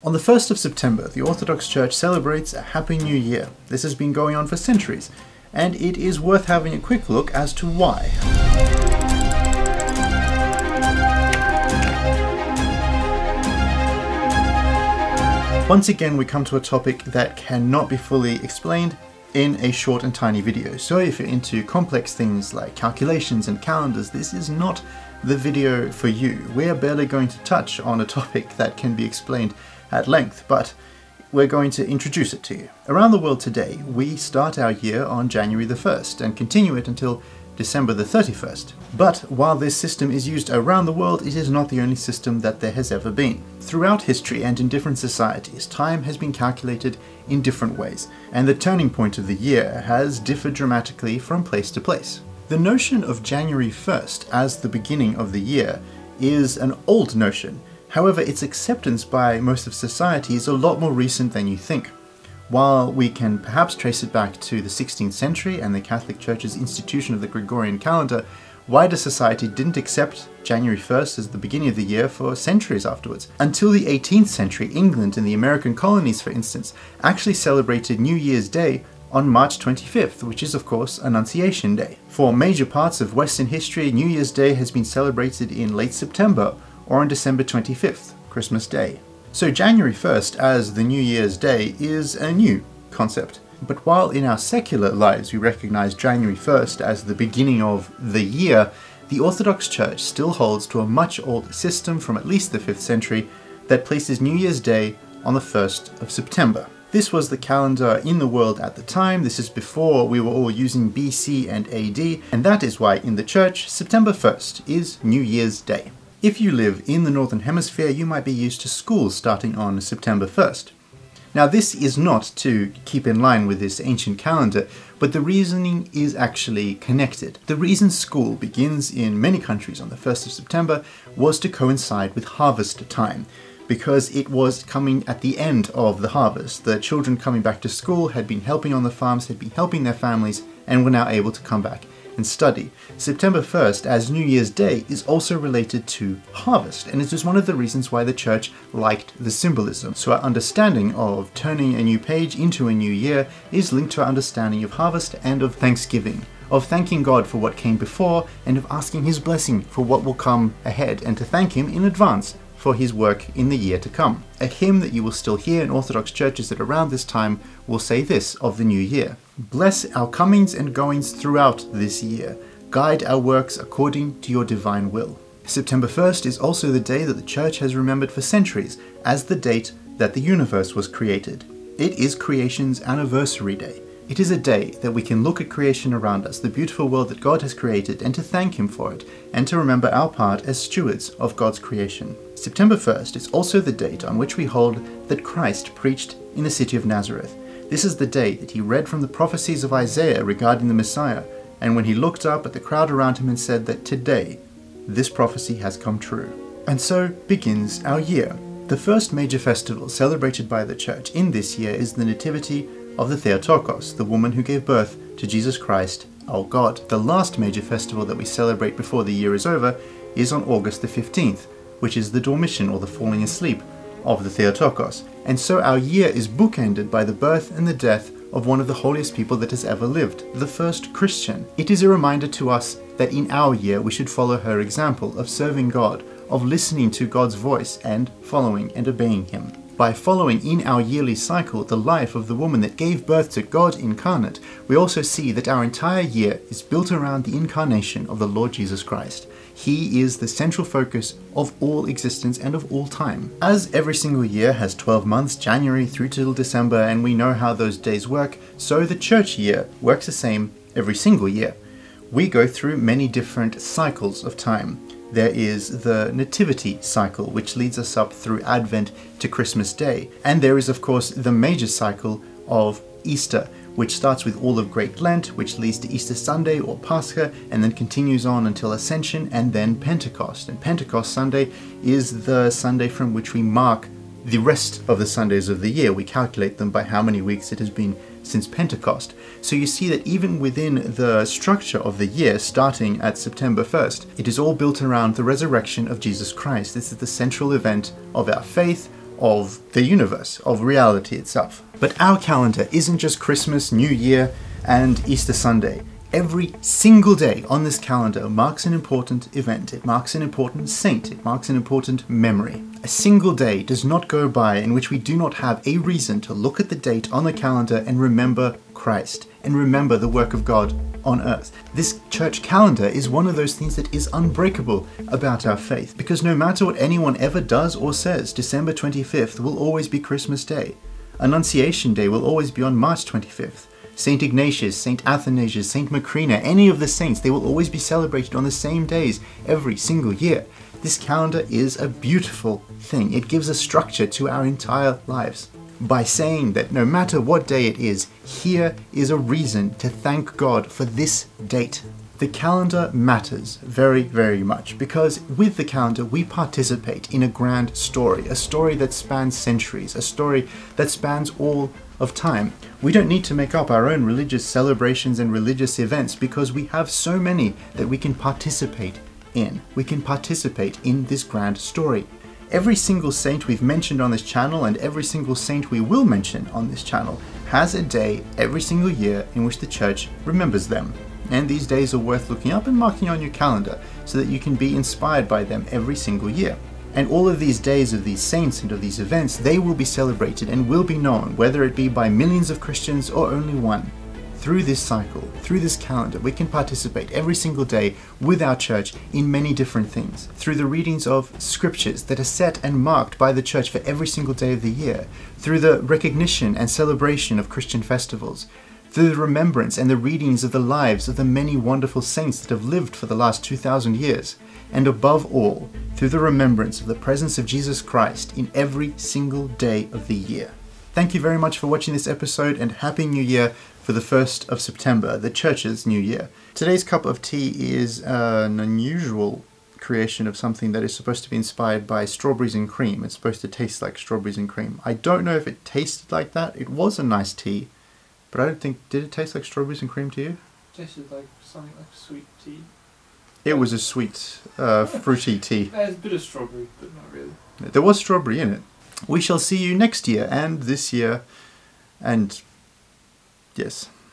On the 1st of September, the Orthodox Church celebrates a Happy New Year. This has been going on for centuries, and it is worth having a quick look as to why. Once again, we come to a topic that cannot be fully explained in a short and tiny video. So if you're into complex things like calculations and calendars, this is not the video for you. We are barely going to touch on a topic that can be explained at length, but we're going to introduce it to you. Around the world today, we start our year on January the 1st and continue it until December the 31st. But while this system is used around the world, it is not the only system that there has ever been. Throughout history and in different societies, time has been calculated in different ways, and the turning point of the year has differed dramatically from place to place. The notion of January 1st as the beginning of the year is an old notion. However, its acceptance by most of society is a lot more recent than you think. While we can perhaps trace it back to the 16th century and the Catholic Church's institution of the Gregorian calendar, wider society didn't accept January 1st as the beginning of the year for centuries afterwards. Until the 18th century, England and the American colonies, for instance, actually celebrated New Year's Day on March 25th, which is of course Annunciation Day. For major parts of Western history, New Year's Day has been celebrated in late September or on December 25th, Christmas Day. So January 1st as the New Year's Day is a new concept. But while in our secular lives we recognize January 1st as the beginning of the year, the Orthodox Church still holds to a much older system from at least the 5th century that places New Year's Day on the 1st of September. This was the calendar in the world at the time. This is before we were all using BC and AD, and that is why in the Church, September 1st is New Year's Day. If you live in the Northern Hemisphere, you might be used to school starting on September 1st. Now this is not to keep in line with this ancient calendar, but the reasoning is actually connected. The reason school begins in many countries on the 1st of September was to coincide with harvest time, because it was coming at the end of the harvest. The children coming back to school had been helping on the farms, had been helping their families, and were now able to come back and study. September 1st as New Year's Day is also related to harvest, and it is one of the reasons why the Church liked the symbolism. So our understanding of turning a new page into a new year is linked to our understanding of harvest and of thanksgiving, of thanking God for what came before and of asking His blessing for what will come ahead, and to thank Him in advance for His work in the year to come. A hymn that you will still hear in Orthodox churches at around this time will say this of the new year: "Bless our comings and goings throughout this year. Guide our works according to your divine will." September 1st is also the day that the Church has remembered for centuries as the date that the universe was created. It is creation's anniversary day. It is a day that we can look at creation around us, the beautiful world that God has created, and to thank Him for it, and to remember our part as stewards of God's creation. September 1st is also the date on which we hold that Christ preached in the city of Nazareth. This is the day that He read from the prophecies of Isaiah regarding the Messiah, and when He looked up at the crowd around Him and said that today, this prophecy has come true. And so begins our year. The first major festival celebrated by the Church in this year is the Nativity of the Theotokos, the woman who gave birth to Jesus Christ, our God. The last major festival that we celebrate before the year is over is on August the 15th, which is the dormition, or the falling asleep, of the Theotokos. And so our year is bookended by the birth and the death of one of the holiest people that has ever lived, the first Christian. It is a reminder to us that in our year we should follow her example of serving God, of listening to God's voice and following and obeying Him. By following in our yearly cycle the life of the woman that gave birth to God incarnate, we also see that our entire year is built around the incarnation of the Lord Jesus Christ. He is the central focus of all existence and of all time. As every single year has 12 months, January through till December, and we know how those days work, so the church year works the same every single year. We go through many different cycles of time. There is the Nativity cycle, which leads us up through Advent to Christmas Day. And there is, of course, the major cycle of Easter, which starts with all of Great Lent, which leads to Easter Sunday or Pascha, and then continues on until Ascension and then Pentecost. And Pentecost Sunday is the Sunday from which we mark the rest of the Sundays of the year. We calculate them by how many weeks it has been since Pentecost. So you see that even within the structure of the year, starting at September 1st, it is all built around the resurrection of Jesus Christ. This is the central event of our faith, of the universe, of reality itself. But our calendar isn't just Christmas, New Year, and Easter Sunday. Every single day on this calendar marks an important event. It marks an important saint. It marks an important memory. A single day does not go by in which we do not have a reason to look at the date on the calendar and remember Christ, and remember the work of God on earth. This church calendar is one of those things that is unbreakable about our faith, because no matter what anyone ever does or says, December 25th will always be Christmas Day. Annunciation Day will always be on March 25th. St. Ignatius, St. Athanasius, St. Macrina, any of the saints, they will always be celebrated on the same days every single year. This calendar is a beautiful thing. It gives a structure to our entire lives. By saying that no matter what day it is, here is a reason to thank God for this date. The calendar matters very, very much, because with the calendar we participate in a grand story, a story that spans centuries, a story that spans all of time. We don't need to make up our own religious celebrations and religious events, because we have so many that we can participate in. We can participate in this grand story. Every single saint we've mentioned on this channel, and every single saint we will mention on this channel, has a day every single year in which the church remembers them. And these days are worth looking up and marking on your calendar so that you can be inspired by them every single year. And all of these days of these saints and of these events, they will be celebrated and will be known, whether it be by millions of Christians or only one. Through this cycle, through this calendar, we can participate every single day with our church in many different things. Through the readings of scriptures that are set and marked by the church for every single day of the year. Through the recognition and celebration of Christian festivals. Through the remembrance and the readings of the lives of the many wonderful saints that have lived for the last 2,000 years. And above all, through the remembrance of the presence of Jesus Christ in every single day of the year. Thank you very much for watching this episode, and Happy New Year for the 1st of September, the Church's New Year. Today's cup of tea is an unusual creation of something that is supposed to be inspired by strawberries and cream. It's supposed to taste like strawberries and cream. I don't know if it tasted like that. It was a nice tea, but I don't think... Did it taste like strawberries and cream to you? It tasted like something like sweet tea. It was a sweet, fruity tea. There's a bit of strawberry, but not really. There was strawberry in it. We shall see you next year, and this year, and yes.